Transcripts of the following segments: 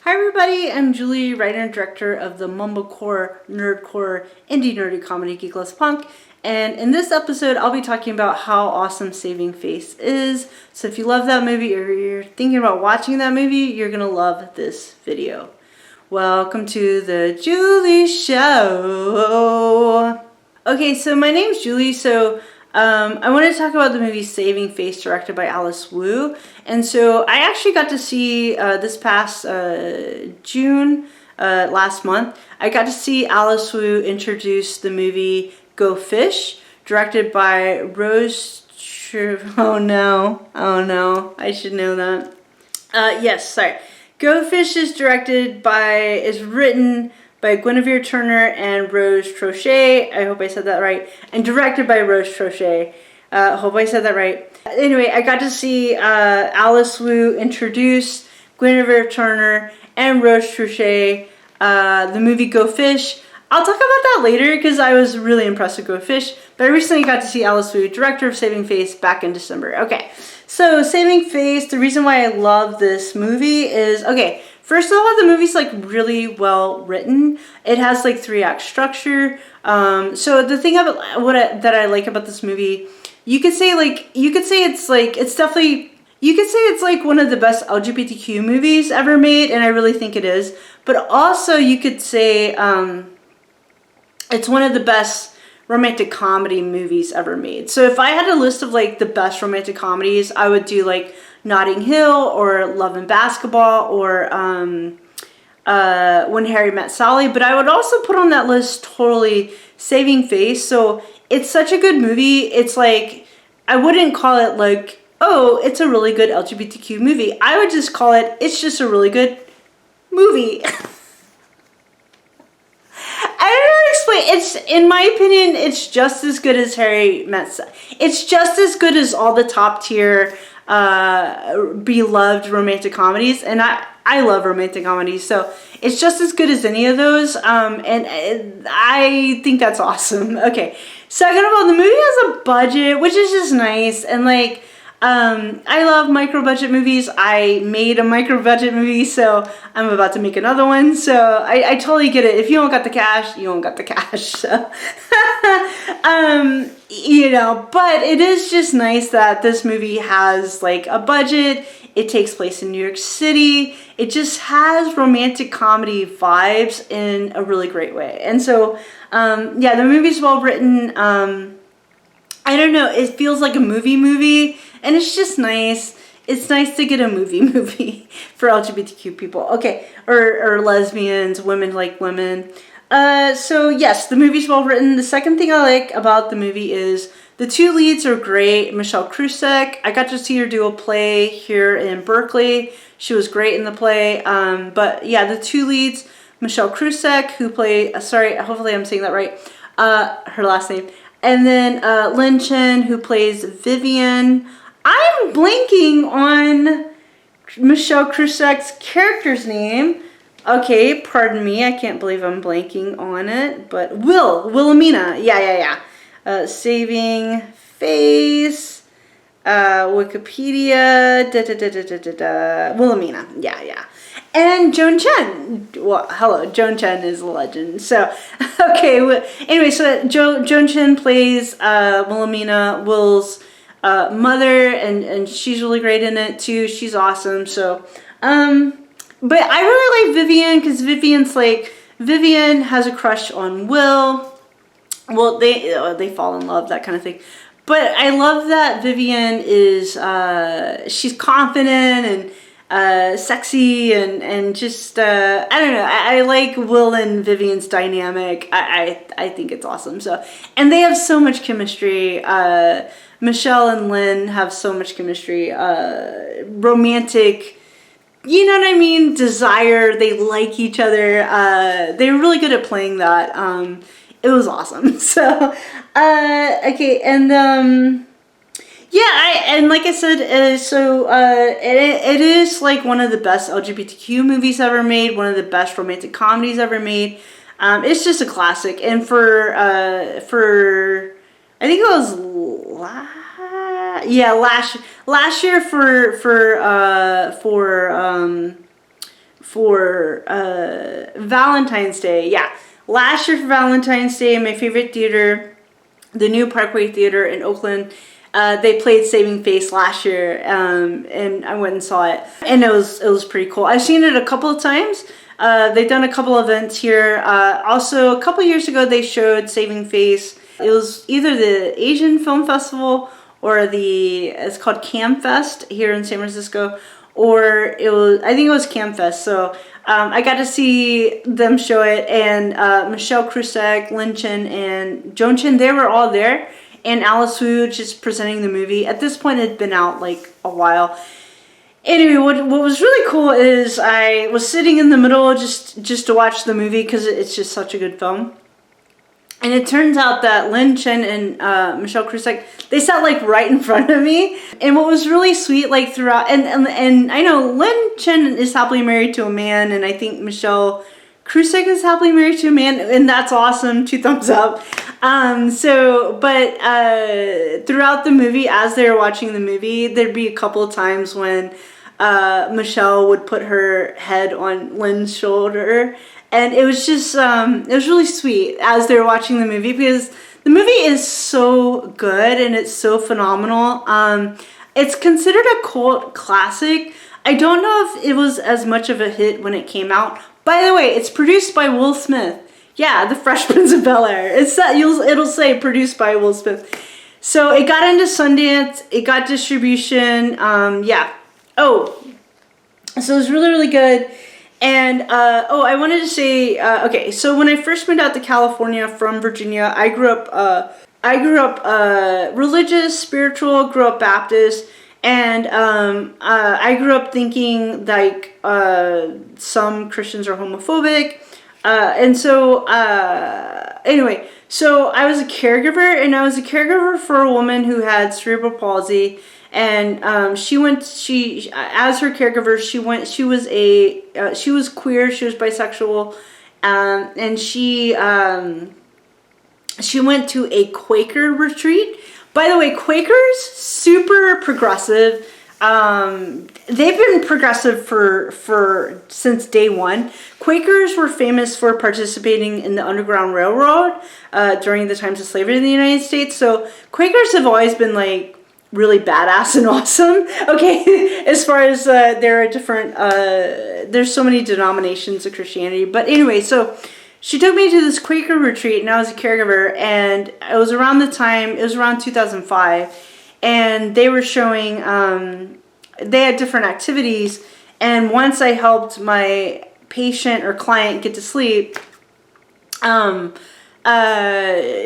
Hi everybody, I'm Julie, writer and director of the mumblecore, nerdcore, indie nerdy comedy Geek Loves Punk, and in this episode I'll be talking about how awesome Saving Face is. So if you love that movie or you're thinking about watching that movie, you're gonna love this video. Welcome to the Julie Show. Okay, so my name's Julie, I wanted to talk about the movie Saving Face, directed by Alice Wu. And so I actually got to see this past June, last month, I got to see Alice Wu introduce the movie Go Fish, directed by oh no, I should know that. Yes, sorry. Go Fish is written by Guinevere Turner and Rose Trochet. I hope I said that right. And directed by Rose Trochet. Hope I said that right. Anyway, I got to see Alice Wu introduce Guinevere Turner and Rose Trochet, the movie Go Fish. I'll talk about that later because I was really impressed with Go Fish. But I recently got to see Alice Wu, director of Saving Face, back in December. Okay, so Saving Face, the reason why I love this movie is, okay, first of all, the movie's like really well written. It has like 3-act structure. So the thing about that I like about this movie, you could say it's like one of the best LGBTQ movies ever made, and I really think it is. But also you could say it's one of the best romantic comedy movies ever made. So if I had a list of like the best romantic comedies, I would do like Notting Hill or Love and Basketball or When Harry Met Sally. But I would also put on that list totally Saving Face. So it's such a good movie. It's like, I wouldn't call it like, oh, it's a really good LGBTQ movie. I would just call it, it's just a really good movie. I don't know how to explain. It's, in my opinion, it's just as good as Harry Met Sally. It's just as good as all the top tier beloved romantic comedies, and I love romantic comedies, so it's just as good as any of those, and I think that's awesome. Okay, second of all, the movie has a budget, which is just nice, and like, I love micro-budget movies. I made a micro-budget movie, so I'm about to make another one, so I totally get it. If you don't got the cash, you don't got the cash, so, you know, but it is just nice that this movie has, like, a budget. It takes place in New York City. It just has romantic comedy vibes in a really great way, and so, yeah, the movie's well written. I don't know, it feels like a movie, and it's just nice. It's nice to get a movie for LGBTQ people. Okay, or lesbians, women like women. So yes, the movie's well written. The second thing I like about the movie is the two leads are great. Michelle Krusiec, I got to see her do a play here in Berkeley. She was great in the play. But yeah, the two leads, Michelle Krusiec, who played, sorry, hopefully I'm saying that right, her last name. And then Lynn Chen, who plays Vivian. I'm blanking on Michelle Krusiec's character's name. Okay, pardon me. I can't believe I'm blanking on it. But Wilhelmina. Yeah. Saving Face. Wikipedia. Wilhelmina. Yeah. And Joan Chen. Well, hello, Joan Chen is a legend. So, okay. Anyway, so Joan Chen plays Wilhelmina, Will's mother, and she's really great in it too. She's awesome. So, but I really like Vivian because Vivian has a crush on Will. Well, they fall in love, that kind of thing. But I love that Vivian is she's confident and sexy and just I don't know, I like Will and Vivian's dynamic. I think it's awesome. So, and they have so much chemistry. Michelle and Lynn have so much chemistry, romantic, you know what I mean, desire. They like each other. They're really good at playing that. It was awesome. So okay, and yeah, and like I said, it is like one of the best LGBTQ movies ever made, one of the best romantic comedies ever made. It's just a classic, and for I think it was last year Valentine's Day. Yeah, last year for Valentine's Day, my favorite theater, the new Parkway Theater in Oakland, they played Saving Face last year, and I went and saw it, and it was pretty cool. I've seen it a couple of times. They've done a couple events here. Also, a couple years ago, they showed Saving Face. It was either the Asian Film Festival or it's called Cam Fest here in San Francisco, or I think it was Cam Fest. So I got to see them show it, and Michelle Krusiec, Lynn Chen, and Joan Chen, they were all there. And Alice Wu just presenting the movie. At this point, it had been out like a while. Anyway, what was really cool is I was sitting in the middle just to watch the movie because it's just such a good film. And it turns out that Lynn Chen and Michelle Krusiec, they sat like right in front of me. And what was really sweet, like throughout, and I know Lynn Chen is happily married to a man, and I think Michelle Krusiec is happily married to a man, and that's awesome. 2 thumbs up. But throughout the movie, as they were watching the movie, there'd be a couple of times when Michelle would put her head on Lynn's shoulder, and it was just it was really sweet as they were watching the movie, because the movie is so good and it's so phenomenal. It's considered a cult classic. I don't know if it was as much of a hit when it came out. By the way, it's produced by Will Smith. Yeah, The Fresh Prince of Bel-Air. It'll say produced by Will Smith. So it got into Sundance. It got distribution. Yeah. Oh, so it was really, really good. And I wanted to say, okay. So when I first moved out to California from Virginia, I grew up religious, spiritual. Grew up Baptist. And I grew up thinking like some Christians are homophobic. Anyway, so I was a caregiver, and I was a caregiver for a woman who had cerebral palsy. And as her caregiver, she was queer, she was bisexual, and she went to a Quaker retreat. By the way, Quakers, super progressive. They've been progressive since day one. Quakers were famous for participating in the Underground Railroad during the times of slavery in the United States. So Quakers have always been like really badass and awesome. Okay, as far as there are different, there's so many denominations of Christianity. But anyway, so she took me to this Quaker retreat, and I was a caregiver, and it was around 2005, and they were showing, they had different activities, and once I helped my patient or client get to sleep,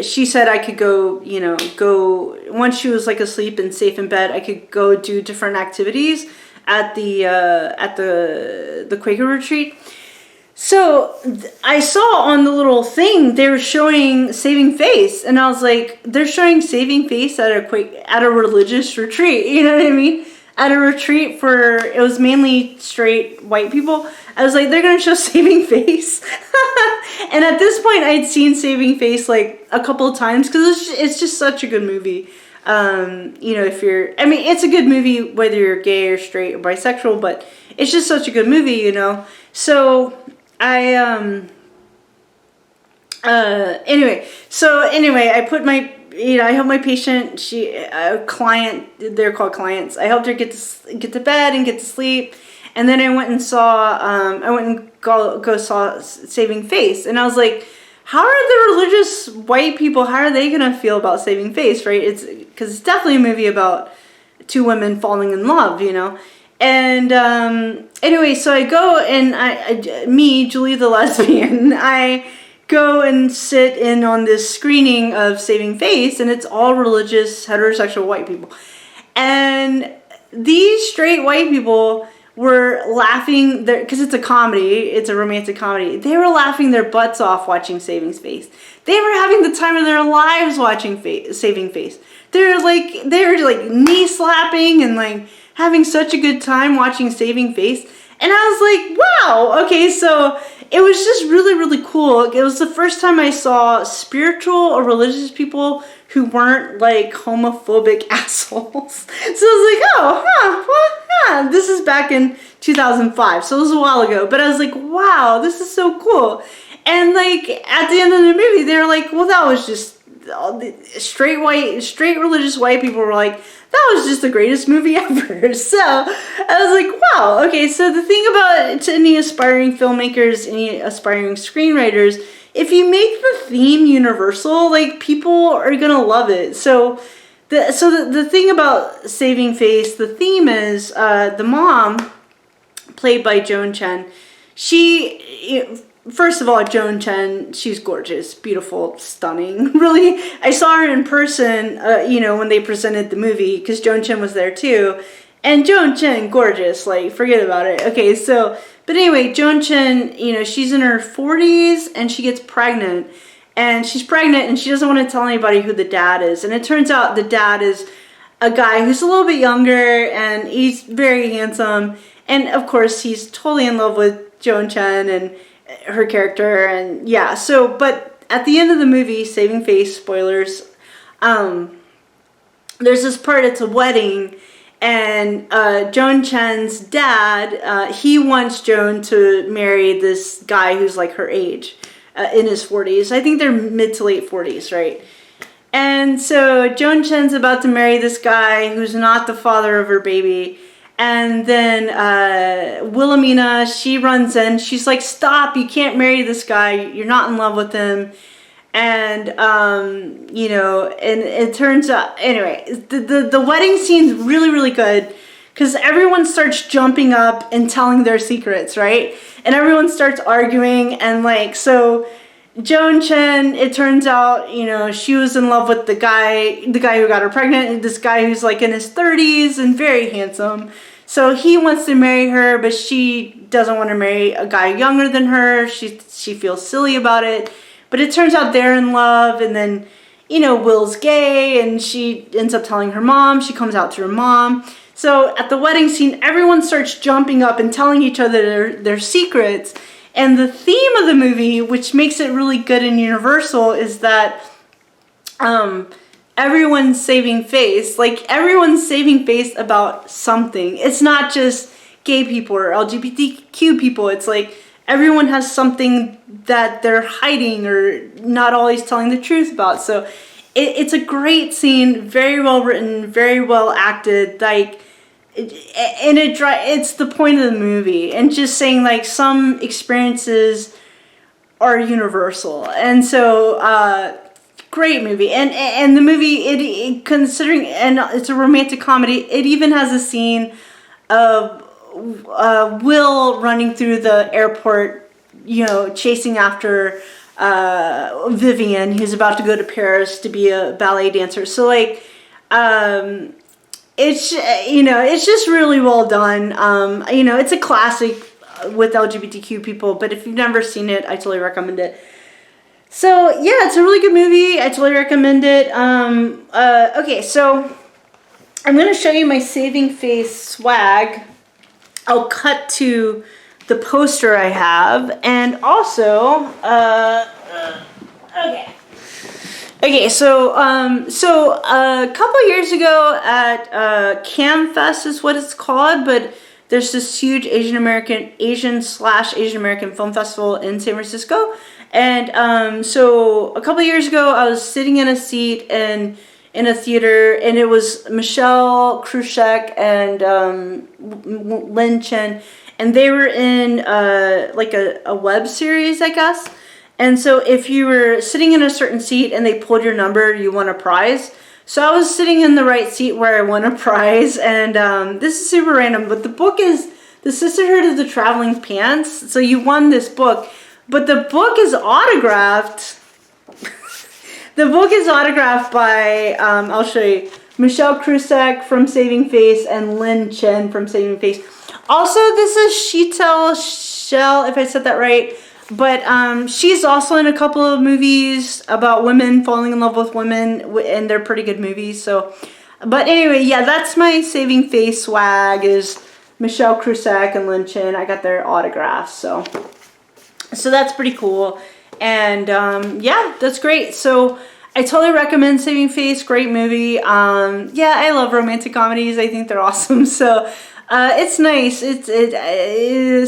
she said I could go once she was like asleep and safe in bed, I could go do different activities at the Quaker retreat. So I saw on the little thing they were showing Saving Face, and I was like, they're showing Saving Face at a religious retreat. You know what I mean? At a retreat it was mainly straight white people. I was like, they're gonna show Saving Face. And at this point, I'd seen Saving Face like a couple of times because it's just such a good movie. It's a good movie whether you're gay or straight or bisexual, but it's just such a good movie, So I I put my I helped my patient. Client. They're called clients. I helped her get to bed and get to sleep, and then I went and saw. Saw Saving Face, and I was like, how are the religious white people? How are they gonna feel about Saving Face? Right? Because it's definitely a movie about 2 women falling in love. And anyway, so I go and Julie the lesbian, I go and sit in on this screening of Saving Face, and it's all religious, heterosexual white people. And these straight white people were laughing, because it's a comedy, it's a romantic comedy. They were laughing their butts off watching Saving Face. They were having the time of their lives watching Saving Face. They were like knee slapping and like having such a good time watching Saving Face. And I was like, wow, okay, so it was just really, really cool. It was the first time I saw spiritual or religious people who weren't like homophobic assholes. So I was like, oh, what? This is back in 2005, so it was a while ago. But I was like, wow, this is so cool. And like at the end of the movie, they were like, well, that was just straight religious white people were like, that was just the greatest movie ever. So I was like, wow, okay. So the thing about to any aspiring filmmakers, any aspiring screenwriters, if you make the theme universal, like people are gonna love it. So the thing about Saving Face, the theme is the mom, played by Joan Chen. First of all, Joan Chen, she's gorgeous, beautiful, stunning. Really, I saw her in person, when they presented the movie, because Joan Chen was there too. And Joan Chen, gorgeous, like, forget about it. Okay, so, but anyway, Joan Chen, she's in her 40s, and she gets pregnant. And she's pregnant, and she doesn't want to tell anybody who the dad is. And it turns out the dad is a guy who's a little bit younger, and he's very handsome. And, of course, he's totally in love with Joan Chen and her character, and yeah, so, but at the end of the movie, Saving Face, spoilers, there's this part, it's a wedding, and Joan Chen's dad, he wants Joan to marry this guy who's like her age, in his 40s. I think they're mid to late 40s, right? And so Joan Chen's about to marry this guy who's not the father of her baby. And then Wilhelmina, she runs in. She's like, stop, you can't marry this guy. You're not in love with him. And, and it turns out, anyway, the wedding scene's really, really good. Because everyone starts jumping up and telling their secrets, right? And everyone starts arguing. And like, so Joan Chen, it turns out, she was in love with the guy who got her pregnant, this guy who's like in his 30s and very handsome. So he wants to marry her, but she doesn't want to marry a guy younger than her. She feels silly about it. But it turns out they're in love, and then, Will's gay, and she ends up telling her mom. She comes out to her mom. So at the wedding scene, everyone starts jumping up and telling each other their secrets. And the theme of the movie, which makes it really good and universal, is that everyone's saving face. Like, everyone's saving face about something. It's not just gay people or LGBTQ people. It's like everyone has something that they're hiding or not always telling the truth about. So it's a great scene, very well written, very well acted. Like, it's the point of the movie, and just saying like some experiences are universal. And so great movie. And the movie, it considering, and it's a romantic comedy, it even has a scene of Will running through the airport, chasing after Vivian, who's about to go to Paris to be a ballet dancer. So like it's just really well done. It's a classic with LGBTQ people, but if you've never seen it, I totally recommend it. So yeah, it's a really good movie. I totally recommend it. Okay, so I'm gonna show you my Saving Face swag. I'll cut to the poster I have, and also Okay, so a couple years ago at CamFest is what it's called, but there's this huge Asian American film festival in San Francisco. And so a couple years ago, I was sitting in a seat in a theater, and it was Michelle Krusiec and Lynn Chen, and they were in like a web series, I guess. And so if you were sitting in a certain seat and they pulled your number, you won a prize. So I was sitting in the right seat where I won a prize. And this is super random, but the book is The Sisterhood of the Traveling Pants. So you won this book, but the book is autographed. The book is autographed by, I'll show you, Michelle Krusiec from Saving Face and Lynn Chen from Saving Face. Also, this is Sheetal Shell, if I said that right. But she's also in a couple of movies about women falling in love with women, and they're pretty good movies. So, but anyway, yeah, that's my Saving Face swag, is Michelle Krusiec and Lynn Chen. I got their autographs. So, So that's pretty cool. And yeah, that's great. So I totally recommend Saving Face. Great movie. Yeah, I love romantic comedies. I think they're awesome. So it's nice.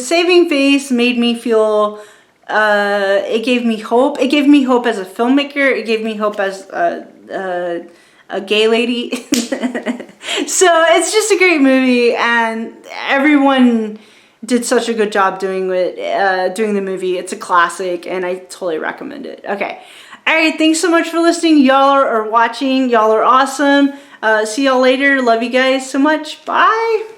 Saving Face made me feel. It gave me hope. It gave me hope as a filmmaker. It gave me hope as a gay lady. So it's just a great movie, and everyone did such a good job doing it, doing the movie. It's a classic, and I totally recommend it. Okay. All right. Thanks so much for listening. Y'all are watching. Y'all are awesome. See y'all later. Love you guys so much. Bye.